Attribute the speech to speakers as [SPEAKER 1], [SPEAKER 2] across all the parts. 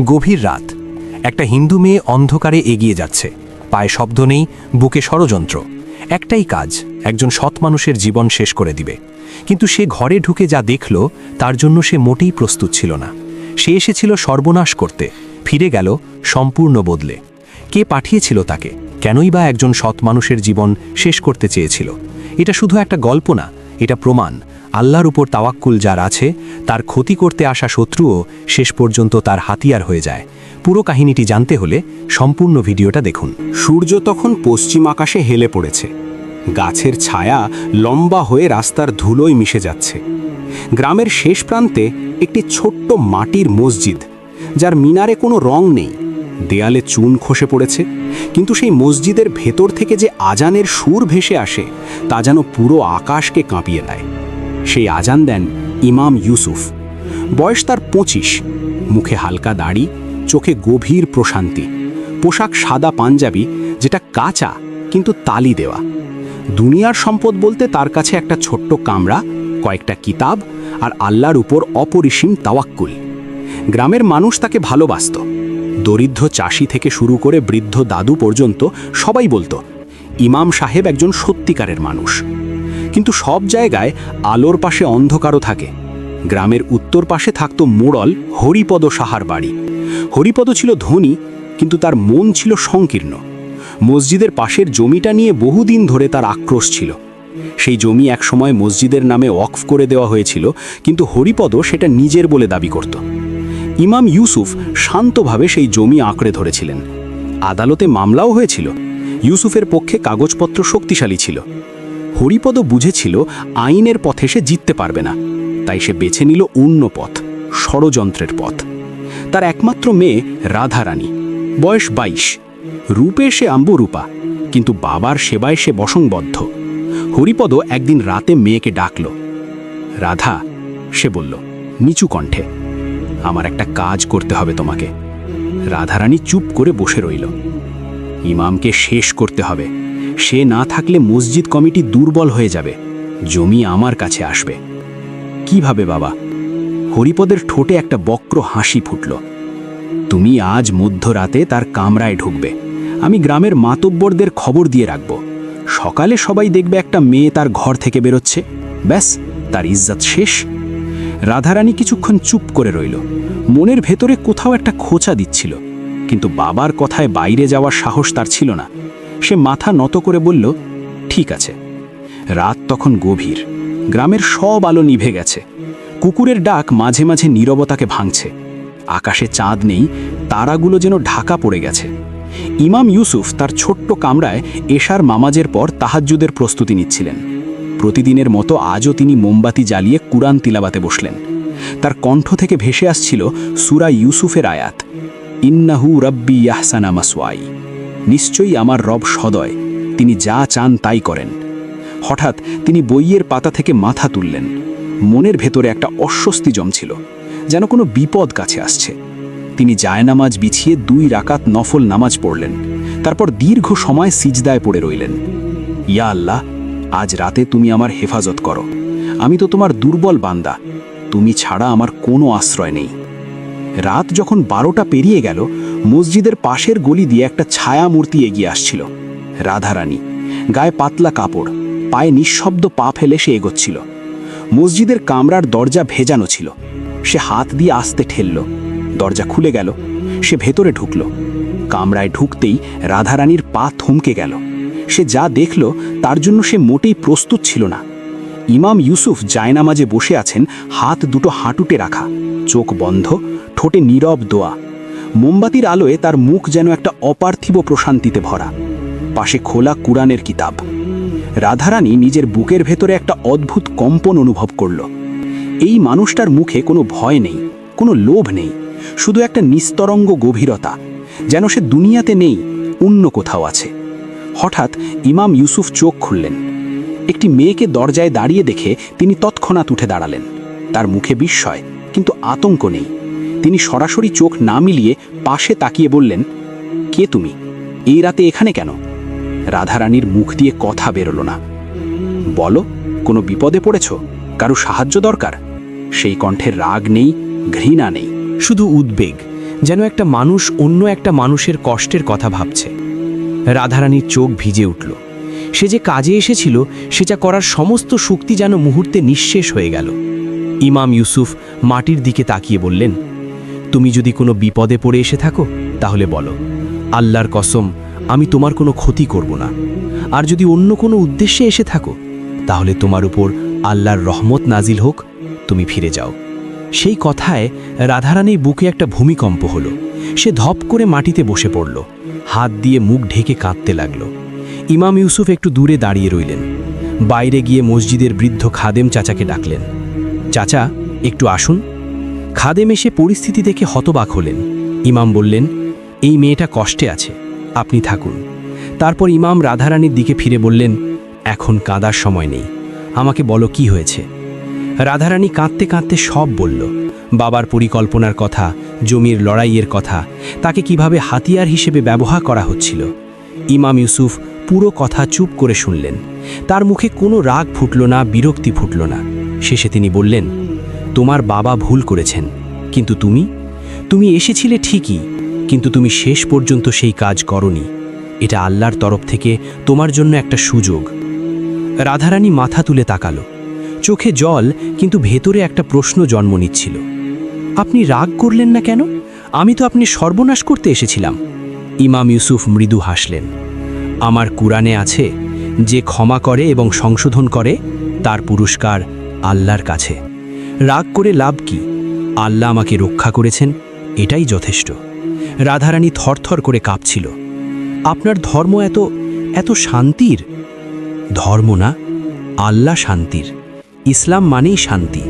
[SPEAKER 1] গভীর রাত। একটা হিন্দু মেয়ে অন্ধকারে এগিয়ে যাচ্ছে, পায়ে শব্দ নেই, বুকে ষড়যন্ত্র। একটাই কাজ, একজন সৎ মানুষের জীবন শেষ করে দিবে। কিন্তু সে ঘরে ঢুকে যা দেখল, তার জন্য সে মোটেই প্রস্তুত ছিল না। সে এসেছিল সর্বনাশ করতে, ফিরে গেল সম্পূর্ণ বদলে। কে পাঠিয়েছিল তাকে? কেনই বা একজন সৎ মানুষের জীবন শেষ করতে চেয়েছিল? এটা শুধু একটা গল্প না, এটা প্রমাণ আল্লাহর উপর তাওয়াক্কুল যার আছে, তার ক্ষতি করতে আসা শত্রুও শেষ পর্যন্ত তার হাতিয়ার হয়ে যায়। পুরো কাহিনীটি জানতে হলে সম্পূর্ণ ভিডিওটা দেখুন।
[SPEAKER 2] সূর্য তখন পশ্চিম আকাশে হেলে পড়েছে। গাছের ছায়া লম্বা হয়ে রাস্তার ধুলোয় মিশে যাচ্ছে। গ্রামের শেষ প্রান্তে একটি ছোট্ট মাটির মসজিদ, যার মিনারে কোনো রং নেই, দেয়ালে চুন খসে পড়েছে। কিন্তু সেই মসজিদের ভেতর থেকে যে আজানের সুর ভেসে আসে, তা যেন পুরো আকাশকে কাঁপিয়ে দেয়। সেই আজান দেন ইমাম ইউসুফ। বয়স তার 25, মুখে হালকা দাড়ি, চোখে গভীর প্রশান্তি। পোশাক সাদা পাঞ্জাবি, যেটা কাঁচা কিন্তু তালি দেওয়া। দুনিয়ার সম্পদ বলতে তার কাছে একটা ছোট্ট কামরা, কয়েকটা কিতাব আর আল্লাহর উপর অপরিসীম তাওয়াক্কুল। গ্রামের মানুষ তাকে ভালোবাসত। দরিদ্র চাষি থেকে শুরু করে বৃদ্ধ দাদু পর্যন্ত সবাই বলতো, ইমাম সাহেব একজন সত্যিকারের মানুষ। কিন্তু সব জায়গায় আলোর পাশে অন্ধকারও থাকে। গ্রামের উত্তর পাশে থাকত মোড়ল হরিপদ সাহার বাড়ি। হরিপদ ছিল ধনী, কিন্তু তার মন ছিল সংকীর্ণ। মসজিদের পাশের জমিটা নিয়ে বহুদিন ধরে তার আক্রোশ ছিল। সেই জমি একসময় মসজিদের নামে ওয়াকফ করে দেওয়া হয়েছিল, কিন্তু হরিপদ সেটা নিজের বলে দাবি করত। ইমাম ইউসুফ শান্তভাবে সেই জমি আঁকড়ে ধরেছিলেন। আদালতে মামলাও হয়েছিল। ইউসুফের পক্ষে কাগজপত্র শক্তিশালী ছিল। হরিপদ বুঝেছিল আইনের পথে সে জিততে পারবে না, তাই সে বেছে নিল অন্য পথ, ষড়যন্ত্রের পথ। তার একমাত্র মেয়ে রাধারানী, বয়স 22। রূপে সে আম্বরূপা, কিন্তু বাবার সেবায় সে বসংবদ্ধ। হরিপদ একদিন রাতে মেয়েকে ডাকল। রাধা, সে বলল নিচু কণ্ঠে, আমার একটা কাজ করতে হবে তোমাকে। রাধারানী চুপ করে বসে রইল। ইমামকে শেষ করতে হবে। সে না থাকলে মসজিদ কমিটি দুর্বল হয়ে যাবে, জমি আমার কাছে আসবে। কিভাবে বাবা? হরিপদের ঠোঁটে একটা বক্র হাসি ফুটল। তুমি আজ মধ্যরাতে তার কামরায় ঢুকবে। আমি গ্রামের মাতব্বরদের খবর দিয়ে রাখব। সকালে সবাই দেখবে একটা মেয়ে তার ঘর থেকে বেরোচ্ছে। ব্যাস, তার ইজ্জত শেষ। রাধারানী কিছুক্ষণ চুপ করে রইল। মনের ভেতরে কোথাও একটা খোঁচা দিচ্ছিল, কিন্তু বাবার কথায় বাইরে যাওয়ার সাহস তার ছিল না। সে মাথা নত করে বলল, ঠিক আছে। রাত তখন গভীর। গ্রামের সব আলো নিভে গেছে। কুকুরের ডাক মাঝে মাঝে নীরবতাকে ভাঙছে। আকাশে চাঁদ নেই, তারাগুলো যেন ঢাকা পড়ে গেছে। ইমাম ইউসুফ তার ছোট্ট কামরায় এশার নামাজের পর তাহাজ্জুদের প্রস্তুতি নিচ্ছিলেন। প্রতিদিনের মতো আজও তিনি মোমবাতি জ্বালিয়ে কুরআন তিলাওয়াতে বসলেন। তার কণ্ঠ থেকে ভেসে আসছিল সূরা ইউসুফের আয়াত, ইন্নাহু রাব্বি ইয়াহসানা মাসওয়াই। নিশ্চয়ই আমার রব সদয়, তিনি যা চান তাই করেন। হঠাৎ তিনি বইয়ের পাতা থেকে মাথা তুললেন। মনের ভেতরে একটা অস্বস্তি জমছিল, যেন কোনো বিপদ কাছে আসছে। তিনি জায়নামাজ বিছিয়ে 2 রাকাত নফল নামাজ পড়লেন। তারপর দীর্ঘ সময় সিজদায় পড়ে রইলেন। ইয়া আল্লাহ, আজ রাতে তুমি আমার হেফাজত করো। আমি তো তোমার দুর্বল বান্দা, তুমি ছাড়া আমার কোনো আশ্রয় নেই। রাত যখন 12টা পেরিয়ে গেল, মসজিদের পাশের গলি দিয়ে একটা ছায়া মূর্তি এগিয়ে আসছিল। রাধারানী, গায়ে পাতলা কাপড়, পায়ে নিঃশব্দ পা ফেলে সে এগোচ্ছিল। মসজিদের কামরার দরজা ভেজানো ছিল। সে হাত দিয়ে আস্তে ঠেলল, দরজা খুলে গেল। সে ভেতরে ঢুকল। কামরায় ঢুকতেই রাধারানীর পা থমকে গেল। সে যা দেখল তার জন্য সে মোটেই প্রস্তুত ছিল না। ইমাম ইউসুফ জায়নামাজে বসে আছেন, হাত দুটো হাঁটুতে রাখা, চোখ বন্ধ, ঠোঁটে নীরব দোয়া। মোমবাতির আলোয় তার মুখ যেন একটা অপার্থিব প্রশান্তিতে ভরা। পাশে খোলা কুরআনের কিতাব। রাধারানী নিজের বুকের ভেতরে একটা অদ্ভুত কম্পন অনুভব করল। এই মানুষটার মুখে কোনো ভয় নেই, কোনো লোভ নেই, শুধু একটা নিস্তরঙ্গ গভীরতা, যেন সে দুনিয়াতে নেই, অন্য কোথাও আছে। হঠাৎ ইমাম ইউসুফ চোখ খুললেন। একটি মেয়েকে দরজায় দাঁড়িয়ে দেখে তিনি তৎক্ষণাৎ উঠে দাঁড়ালেন। তার মুখে বিস্ময়, কিন্তু আতঙ্ক নেই। তিনি সরাসরি চোখ না মিলিয়ে পাশে তাকিয়ে বললেন, কে তুমি? এই রাতে এখানে কেন? রাধারানীর মুখ দিয়ে কথা বেরোলো না। বলো, কোনো বিপদে পড়েছ? কারো সাহায্য দরকার? সেই কণ্ঠের রাগ নেই, ঘৃণা নেই, শুধু উদ্বেগ,
[SPEAKER 3] যেন একটা মানুষ অন্য একটা মানুষের কষ্টের কথা ভাবছে। রাধারানীর চোখ ভিজে উঠল। সে যে কাজে এসেছিল সেটা করার সমস্ত শক্তি যেন মুহূর্তে নিঃশেষ হয়ে গেল। ইমাম ইউসুফ মাটির দিকে তাকিয়ে বললেন, তুমি যদি কোনো বিপদে পড়ে এসে থাকো তাহলে বলো, আল্লাহর কসম আমি তোমার কোনো ক্ষতি করব না। আর যদি অন্য কোনো উদ্দেশ্যে এসে থাকো তাহলে তোমার উপর আল্লাহর রহমত নাজিল হোক, তুমি ফিরে যাও। সেই কথায় রাধারানীর বুকে একটা ভূমিকম্প হলো। সে ধপ করে মাটিতে বসে পড়ল, হাত দিয়ে মুখ ঢেকে কাঁদতে লাগল। ইমাম ইউসুফ একটু দূরে দাঁড়িয়ে রইলেন। বাইরে গিয়ে মসজিদের বৃদ্ধ খাদেম চাচাকে ডাকলেন। চাচা, একটু আসুন। খাদেম এসে পরিস্থিতি দেখে হতবাক হলেন। ইমাম বললেন, এই মেয়েটা কষ্টে আছে, আপনি থাকুন। তারপর ইমাম রাধারানীর দিকে ফিরে বললেন, এখন কাঁদার সময় নেই, আমাকে বলো কি হয়েছে। রাধারানী কাঁদতে কাঁদতে সব বলল। বাবার পরিকল্পনার কথা, জমির লড়াইয়ের কথা, তাকে কিভাবে হাতিয়ার হিসেবে ব্যবহার করা হচ্ছিল। ইমাম ইউসুফ পুরো কথা চুপ করে শুনলেন। তার মুখে কোনো রাগ ফুটল না, বিরক্তি ফুটল না। শেষে তিনি বললেন, তোমার বাবা ভুল করেছেন, কিন্তু তুমি এসেছিলে ঠিকই, কিন্তু তুমি শেষ পর্যন্ত সেই কাজ করনি। এটা আল্লাহর তরফ থেকে তোমার জন্য একটা সুযোগ। রাধারানী মাথা তুলে তাকালো, চোখে জল, কিন্তু ভেতরে একটা প্রশ্ন জন্ম নিচ্ছিল। আপনি রাগ করলেন না কেন? আমি তো আপনি সর্বনাশ করতে এসেছিলাম। ইমাম ইউসুফ মৃদু হাসলেন। আমার কুরআনে আছে, যে ক্ষমা করে এবং সংশোধন করে তার পুরস্কার আল্লাহর কাছে। রাগ করে লাভ কি? আল্লাহ আমাকে রক্ষা করেছেন, এটাই যথেষ্ট। রাধারানী থরথর করে কাঁপছিল। আপনার ধর্ম এত শান্তির? ধর্ম না, আল্লাহ শান্তির। ইসলাম মানেই শান্তি।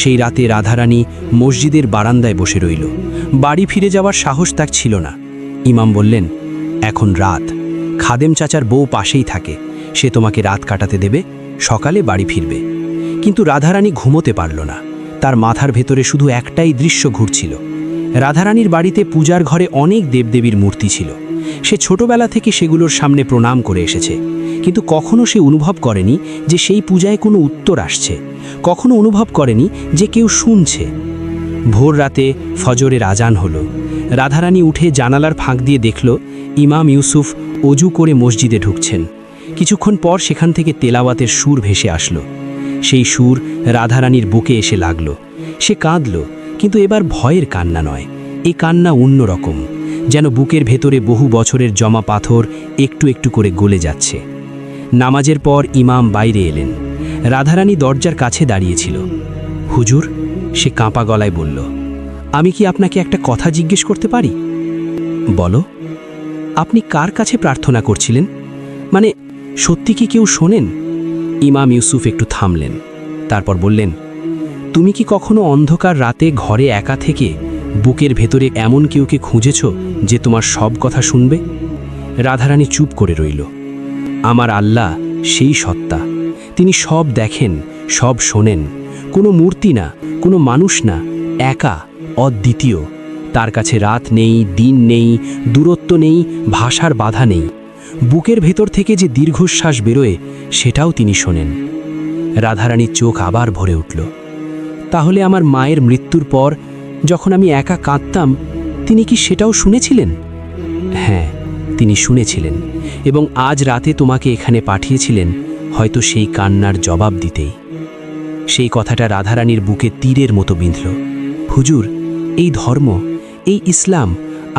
[SPEAKER 3] সেই রাতে রাধারানী মসজিদের বারান্দায় বসে রইল। বাড়ি ফিরে যাওয়ার সাহস তার ছিল না। ইমাম বললেন, এখন রাত, খাদেম চাচার বউ পাশেই থাকে, সে তোমাকে রাত কাটাতে দেবে, সকালে বাড়ি ফিরবে। কিন্তু রাধারানী ঘুমোতে পারল না। তার মাথার ভেতরে শুধু একটাই দৃশ্য ঘুরছিল। রাধারানীর বাড়িতে পূজার ঘরে অনেক দেবদেবীর মূর্তি ছিল। সে ছোটবেলা থেকে সেগুলোর সামনে প্রণাম করে এসেছে, কিন্তু কখনো সে অনুভব করেনি যে সেই পূজায় কোনো উত্তর আসছে। কখনো অনুভব করেনি যে কেউ শুনছে। ভোর রাতে ফজরের আজান হলো। রাধারানী উঠে জানালার ফাঁক দিয়ে দেখল ইমাম ইউসুফ অজু করে মসজিদে ঢুকছেন। কিছুক্ষণ পর সেখান থেকে তেলাওয়াতের সুর ভেসে আসলো। সেই সুর রাধারানীর বুকে এসে লাগল। সে কাঁদল, কিন্তু এবার ভয়ের কান্না নয়, এই কান্না অন্যরকম, যেন বুকের ভেতরে বহু বছরের জমা পাথর একটু একটু করে গলে যাচ্ছে। নামাজের পর ইমাম বাইরে এলেন। রাধারানী দরজার কাছে দাঁড়িয়েছিল। হুজুর, সে কাঁপা গলায় বলল, আমি কি আপনাকে একটা কথা জিজ্ঞেস করতে পারি? বলো। আপনি কার কাছে প্রার্থনা করছিলেন? মানে সত্যি কি কেউ শোনেন? ইমাম ইউসুফ একটু থামলেন, তারপর বললেন, তুমি কি কখনো অন্ধকার রাতে ঘরে একা থেকে বুকের ভেতরে এমন কেউকে খুঁজেছ যে তোমার সব কথা শুনবে? রাধারানী চুপ করে রইল। আমার আল্লাহ সেই সত্তা, তিনি সব দেখেন, সব শোনেন। কোনো মূর্তি না, কোনো মানুষ না, একা, অদ্বিতীয়। তার কাছে রাত নেই, দিন নেই, দূরত্ব নেই, ভাষার বাধা নেই। বুকের ভেতর থেকে যে দীর্ঘশ্বাস বেরোয় সেটাও তিনি শোনেন। রাধারানীর চোখ আবার ভরে উঠল। তাহলে আমার মায়ের মৃত্যুর পর যখন আমি একা কাঁদতাম, তিনি কি সেটাও শুনেছিলেন? হ্যাঁ, তিনি শুনেছিলেন, এবং আজ রাতে তোমাকে এখানে পাঠিয়েছিলেন হয়তো সেই কান্নার জবাব দিতেই। সেই কথাটা রাধারানীর বুকে তীরের মতো বিঁধল। হুজুর, এই ধর্ম, এই ইসলাম,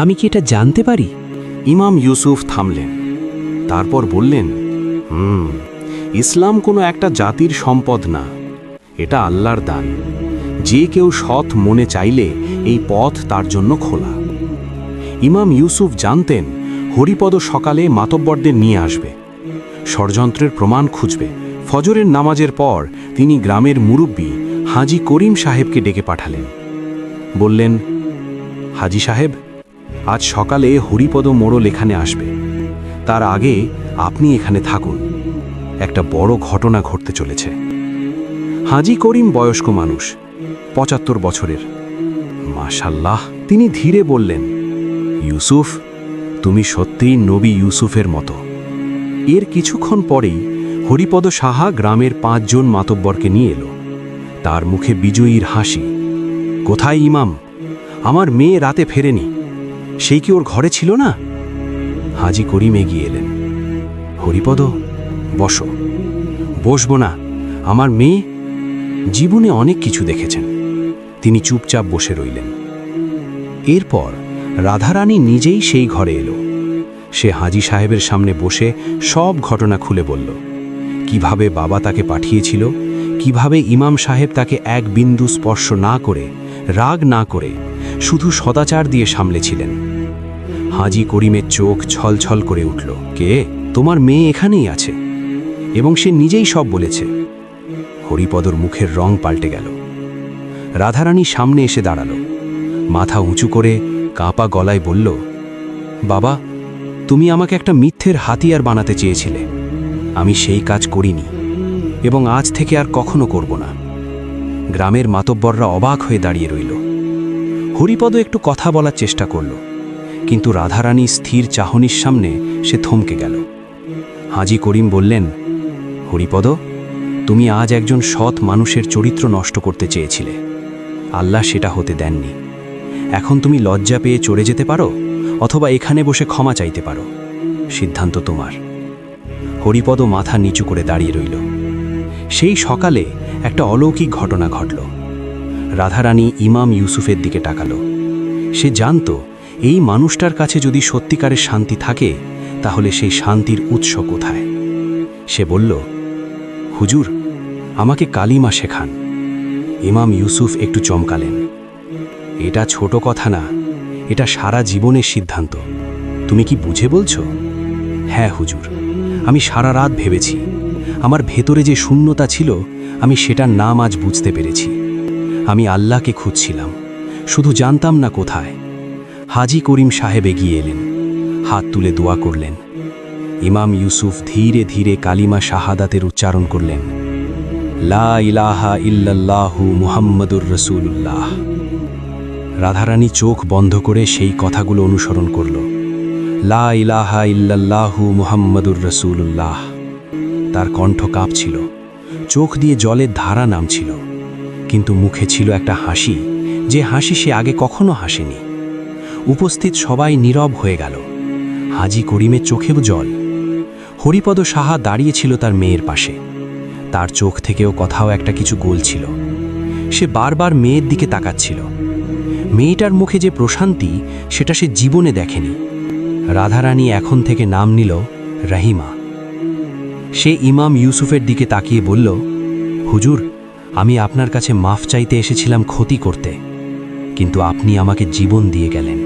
[SPEAKER 3] আমি কি এটা জানতে পারি?
[SPEAKER 2] ইমাম ইউসুফ থামলেন, তারপর বললেন, ইসলাম কোনো একটা জাতির সম্পদ না, এটা আল্লাহর দান। যে কেউ সৎ মনে চাইলে এই পথ তার জন্য খোলা। ইমাম ইউসুফ জানতেন হরিপদ সকালে মাতব্বরদের নিয়ে আসবে, ষড়যন্ত্রের প্রমাণ খুঁজবে। ফজরের নামাজের পর তিনি গ্রামের মুরব্বী হাজি করিম সাহেবকে ডেকে পাঠালেন। বললেন, হাজি সাহেব, আজ সকালে হরিপদ মোড়ল এখানে আসবে, তার আগে আপনি এখানে থাকুন, একটা বড় ঘটনা ঘটতে চলেছে। হাজি করিম বয়স্ক মানুষ, ৭৫ বছরের। মাশাল্লাহ, তিনি ধীরে বললেন, ইউসুফ, তুমি সত্যিই নবী ইউসুফের মতো। এর কিছুক্ষণ পরেই হরিপদ সাহা গ্রামের ৫ জন মাতব্বরকে নিয়ে এলো। তার মুখে বিজয়ীর হাসি। কোথায় ইমাম?
[SPEAKER 1] আমার মেয়ে রাতে ফেরেনি, সেই কি ওর ঘরে ছিল না? হাজি করিম এগিয়ে এলেন। হরিপদ, বসো। বসবো না, আমার মেয়ে জীবনে অনেক কিছু দেখেছেন। তিনি চুপচাপ বসে রইলেন। এরপর রাধারানী নিজেই সেই ঘরে এলো। সে হাজি সাহেবের সামনে বসে সব ঘটনা খুলে বলল। কিভাবে বাবা তাকে পাঠিয়েছিল, কিভাবে ইমাম সাহেব তাকে এক বিন্দু স্পর্শ না করে, রাগ না করে, শুধু সদাচার দিয়ে সামলেছিলেন। হাজি করিমের চোখ ছলছল করে উঠল। কে? তোমার মেয়ে এখানেই আছে, এবং সে নিজেই সব বলেছে। হরিপদর মুখের রং পাল্টে গেল। রাধারানী সামনে এসে দাঁড়ালো, মাথা উঁচু করে কাঁপা গলায় বলল, বাবা, তুমি আমাকে একটা মিথ্যের হাতিয়ার বানাতে চেয়েছিলে। আমি সেই কাজ করিনি, এবং আজ থেকে আর কখনো করব না। গ্রামের মাতব্বররা অবাক হয়ে দাঁড়িয়ে রইল। হরিপদ একটু কথা বলার চেষ্টা করল, কিন্তু রাধারানী স্থির চাহনির সামনে সে থমকে গেল। হাজি করিম বললেন, হরিপদ, তুমি আজ একজন সৎ মানুষের চরিত্র নষ্ট করতে চেয়েছিলে। আল্লাহ সেটা হতে দেননি। এখন তুমি লজ্জা পেয়ে চলে যেতে পারো, অথবা এখানে বসে ক্ষমা চাইতে পারো। সিদ্ধান্ত তোমার। হরিপদ মাথা নিচু করে দাঁড়িয়ে রইল। সেই সকালে একটা অলৌকিক ঘটনা ঘটল। রাধারানী ইমাম ইউসুফের দিকে তাকালো। সে জানত এই মানুষটার কাছে যদি সত্যিকারের শান্তি থাকে, তাহলে সেই শান্তির উৎস কোথায়। সে বলল, হুজুর, আমাকে কালিমা শেখান। ইমাম ইউসুফ একটু চমকালেন। এটা ছোট কথা না, এটা সারা জীবনের সিদ্ধান্ত। তুমি কি বুঝে বলছো? হ্যাঁ হুজুর, আমি সারা রাত ভেবেছি। আমার ভেতরে যে শূন্যতা ছিল, আমি সেটার নাম আজ বুঝতে পেরেছি। আমি আল্লাহকে খুঁজছিলাম, শুধু জানতাম না কোথায়। হাজি করিম সাহেব এগিয়ে এলেন, হাত তুলে দোয়া করলেন। ইমাম ইউসুফ ধীরে ধীরে কালিমা শাহাদাতের উচ্চারণ করলেন। লা ইলাহা ইল্লাল্লাহু মুহাম্মাদুর রাসূলুল্লাহ। রাধারানী চোখ বন্ধ করে সেই কথাগুলো অনুসরণ করল। লা ইলাহা ইল্লাল্লাহু মুহাম্মাদুর রাসূলুল্লাহ। তার কণ্ঠ কাঁপছিল, চোখ দিয়ে জলের ধারা নামছিল, কিন্তু মুখে ছিল একটা হাসি, যে হাসি সে আগে কখনো হাসেনি। উপস্থিত সবাই নীরব হয়ে গেল। হাজি করিমের চোখেও জল। হরিপদ সাহা দাঁড়িয়েছিল তার মেয়ের পাশে। তার চোখ থেকেও কোথাও একটা কিছু গলছিল। সে বারবার মেয়ের দিকে তাকাচ্ছিল। মেয়েটার মুখে যে প্রশান্তি, সেটা সে জীবনে দেখেনি। রাধারানী এখন থেকে নাম নিল রহিমা। সে ইমাম ইউসুফের দিকে তাকিয়ে বলল, হুজুর, আমি আপনার কাছে মাফ চাইতে এসেছিলাম ক্ষতি করতে, কিন্তু আপনি আমাকে জীবন দিয়ে গেলেন।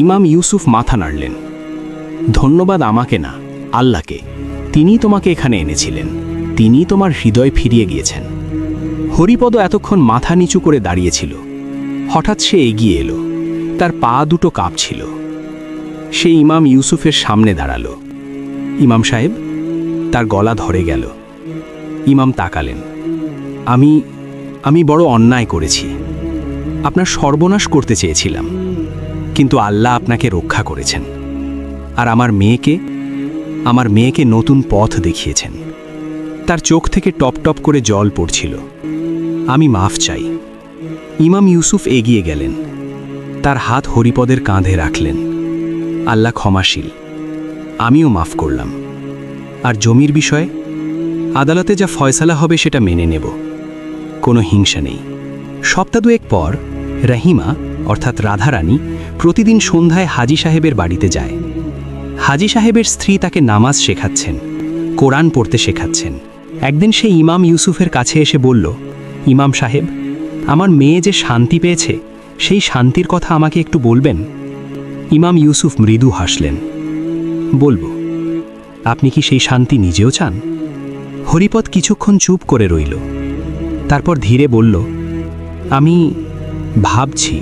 [SPEAKER 3] ইমাম ইউসুফ মাথা নাড়লেন। ধন্যবাদ আমাকে না, আল্লাহকে। তিনি তোমাকে এখানে এনেছিলেন, তিনি তোমার হৃদয় ফিরিয়ে গিয়েছেন। হরিপদ এতক্ষণ মাথা নিচু করে দাঁড়িয়েছিল। হঠাৎ সে এগিয়ে এলো। তার পা দুটো কাঁপছিল। সে ইমাম ইউসুফের সামনে দাঁড়ালো। ইমাম সাহেব, তার গলা ধরে গেল। ইমাম তাকালেন। আমি বড় অন্যায় করেছি। আপনার সর্বনাশ করতে চেয়েছিলাম, কিন্তু আল্লাহ আপনাকে রক্ষা করেছেন। আর আমার মেয়েকে নতুন পথ দেখিয়েছেন। তার চোখ থেকে টপ টপ করে জল পড়ছিল। আমি মাফ চাই। ইমাম ইউসুফ এগিয়ে গেলেন। তার হাত হরিপদের কাঁধে রাখলেন। আল্লাহ ক্ষমাশীল, আমিও মাফ করলাম। আর জমির বিষয়ে আদালতে যা ফয়সালা হবে সেটা মেনে নেব। কোনো হিংসা নেই। সপ্তাহ দুয়েক পর রহিমা অর্থাৎ রাধারানী প্রতিদিন সন্ধ্যায় হাজি সাহেবের বাড়িতে যায়। হাজি সাহেবের স্ত্রী তাকে নামাজ শেখাচ্ছেন, কোরআন পড়তে শেখাচ্ছেন। একদিন সে ইমাম ইউসুফের কাছে এসে বলল, ইমাম সাহেব, আমার মেয়ে যে শান্তি পেয়েছে, সেই শান্তির কথা আমাকে একটু বলবেন? ইমাম ইউসুফ মৃদু হাসলেন। বলবো। আপনি কি সেই শান্তি নিজেও চান? হরিপদ কিছুক্ষণ চুপ করে রইল। তারপর ধীরে বলল, আমি ভাবছি।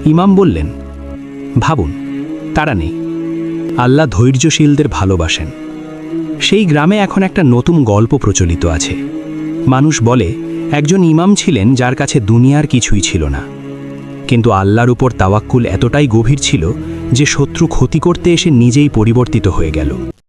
[SPEAKER 3] ইমাম বললেন, ভাবুন, তারা নেই। আল্লাহ ধৈর্যশীলদের ভালোবাসেন। সেই গ্রামে এখন একটা নতুন গল্প প্রচলিত আছে। মানুষ বলে একজন ইমাম ছিলেন যার কাছে দুনিয়ার কিছুই ছিল না, কিন্তু আল্লাহর উপর তাওয়াক্কুল এতটাই গভীর ছিল যে শত্রু ক্ষতি করতে এসে নিজেই পরিবর্তিত হয়ে গেল।